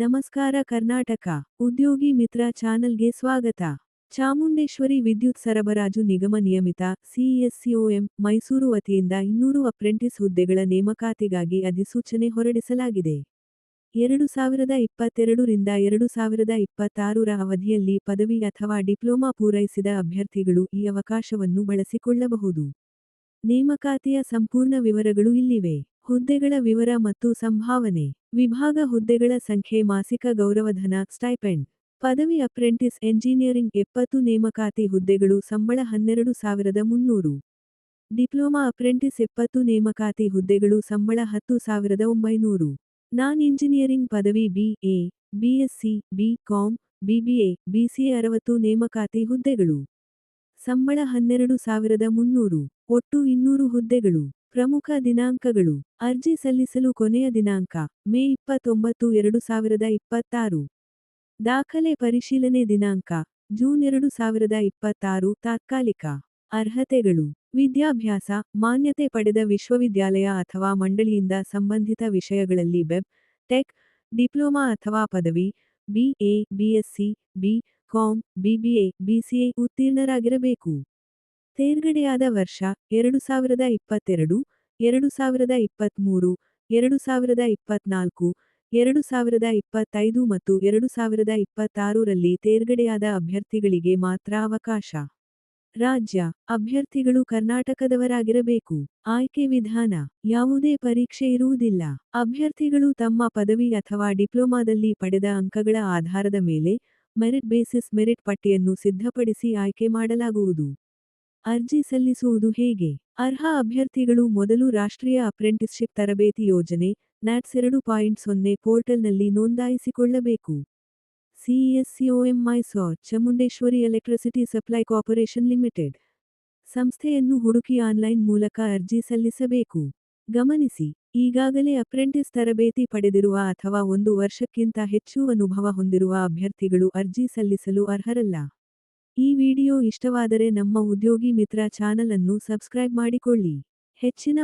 ನಮಸ್ಕಾರ ಕರ್ನಾಟಕ ಉದ್ಯೋಗಿ ಮಿತ್ರ ಚಾನಲ್ಗೆ ಸ್ವಾಗತ. ಚಾಮುಂಡೇಶ್ವರಿ ವಿದ್ಯುತ್ ಸರಬರಾಜು ನಿಗಮ ನಿಯಮಿತ ಸಿಎಸ್ಸಿಒಎಂ ಮೈಸೂರು ವತಿಯಿಂದ 200 ಅಪ್ರೆಂಟಿಸ್ ಹುದ್ದೆಗಳ ನೇಮಕಾತಿಗಾಗಿ ಅಧಿಸೂಚನೆ ಹೊರಡಿಸಲಾಗಿದೆ. 2022 ರಿಂದ 2026 ರ ಅವಧಿಯಲ್ಲಿ ಪದವಿ ಅಥವಾ ಡಿಪ್ಲೊಮಾ ಪೂರೈಸಿದ ಅಭ್ಯರ್ಥಿಗಳು ಈ ಅವಕಾಶವನ್ನು ಬಳಸಿಕೊಳ್ಳಬಹುದು. ನೇಮಕಾತಿಯ ಸಂಪೂರ್ಣ ವಿವರಗಳು ಇಲ್ಲಿವೆ. ಹುದ್ದೆಗಳ ವಿವರ ಮತ್ತು ಸಂಭಾವನೆ. ವಿಭಾಗ ಹುದ್ದೆಗಳ ಸಂಖ್ಯೆ ಮಾಸಿಕ ಗೌರವಧನ ಸ್ಟೈಪೆಂಡ್. ಪದವಿ ಅಪ್ರೆಂಟಿಸ್ ಎಂಜಿನಿಯರಿಂಗ್ 70 ನೇಮಕಾತಿ ಹುದ್ದೆಗಳು ಸಂಬಳ 12,300. ಡಿಪ್ಲೊಮಾ ಅಪ್ರೆಂಟಿಸ್ 70 ನೇಮಕಾತಿ ಹುದ್ದೆಗಳು ಸಂಬಳ 10,900. ನಾನ್ ಇಂಜಿನಿಯರಿಂಗ್ ಪದವಿ BA, BSc, BCom, BBA, BCA 60 ನೇಮಕಾತಿ ಹುದ್ದೆಗಳು. ಸಂಬಳ 12,300. ಒಟ್ಟು 200 ಹುದ್ದೆಗಳು. ಪ್ರಮುಖ ದಿನಾಂಕಗಳು. ಅರ್ಜಿ ಸಲ್ಲಿಸಲು ಕೊನೆಯ ದಿನಾಂಕ ಮೇ 29, 2026. ದಾಖಲೆ ಪರಿಶೀಲನೆ ದಿನಾಂಕ ಜೂನ್ 2026. ತಾತ್ಕಾಲಿಕ. ಅರ್ಹತೆಗಳು. ವಿದ್ಯಾಭ್ಯಾಸ, ಮಾನ್ಯತೆ ಪಡೆದ ವಿಶ್ವವಿದ್ಯಾಲಯ ಅಥವಾ ಮಂಡಳಿಯಿಂದ ಸಂಬಂಧಿತ ವಿಷಯಗಳಲ್ಲಿ ಬೆಬ್, ಟೆಕ್, ಡಿಪ್ಲೊಮಾ ಅಥವಾ ಪದವಿ, BA, BSc, BCom, BBA, BCA ಉತ್ತೀರ್ಣರಾಗಿರಬೇಕು. ತೇರ್ಗಡೆಯಾದ ವರ್ಷ 2022, 2023, 2024, 2025 ಮತ್ತು 2026 ರಲ್ಲಿ ತೇರ್ಗಡೆಯಾದ ಅಭ್ಯರ್ಥಿಗಳಿಗೆ ಮಾತ್ರ ಅವಕಾಶ. ರಾಜ್ಯ. ಅಭ್ಯರ್ಥಿಗಳು ಕರ್ನಾಟಕದವರಾಗಿರಬೇಕು. ಆಯ್ಕೆ ವಿಧಾನ. ಯಾವುದೇ ಪರೀಕ್ಷೆ ಇರುವುದಿಲ್ಲ. ಅಭ್ಯರ್ಥಿಗಳು ತಮ್ಮ ಪದವಿ ಅಥವಾ ಡಿಪ್ಲೊಮಾದಲ್ಲಿ ಪಡೆದ ಅಂಕಗಳ ಆಧಾರದ ಮೇಲೆ ಮೆರಿಟ್ ಬೇಸಿಸ್ ಮೆರಿಟ್ ಪಟ್ಟಿಯನ್ನು ಸಿದ್ಧಪಡಿಸಿ ಆಯ್ಕೆ ಮಾಡಲಾಗುವುದು. ಅರ್ಜಿ ಸಲ್ಲಿಸುವುದು ಹೇಗೆ? ಅರ್ಹ ಅಭ್ಯರ್ಥಿಗಳು ಮೊದಲು ರಾಷ್ಟ್ರೀಯ ಅಪ್ರೆಂಟಿಸ್ಶಿಪ್ ತರಬೇತಿ ಯೋಜನೆ NATS 2.0 ಪೋರ್ಟಲ್ನಲ್ಲಿ ನೋಂದಾಯಿಸಿಕೊಳ್ಳಬೇಕು. CESCOM Mysore Chamundeshwari electricity supply corporation limited ಸಂಸ್ಥೆಯನ್ನು ಹುಡುಕಿ ಆನ್ಲೈನ್ ಮೂಲಕ ಅರ್ಜಿ ಸಲ್ಲಿಸಬೇಕು. ಗಮನಿಸಿ, ಈಗಾಗಲೇ ಅಪ್ರೆಂಟಿಸ್ ತರಬೇತಿ ಪಡೆದಿರುವ ಅಥವಾ 1 ವರ್ಷಕ್ಕಿಂತ ಹೆಚ್ಚು ಅನುಭವ ಹೊಂದಿರುವ ಅಭ್ಯರ್ಥಿಗಳು ಅರ್ಜಿ ಸಲ್ಲಿಸಲು ಅರ್ಹರಲ್ಲ. ಈ ವಿಡಿಯೋ ಇಷ್ಟವಾದರೆ ನಮ್ಮ ಉದ್ಯೋಗಿ ಮಿತ್ರ ಚಾನಲ್ ಅನ್ನು ಸಬ್ಸ್ಕ್ರೈಬ್ ಮಾಡಿಕೊಳ್ಳಿ. ಹೆಚ್ಚಿನ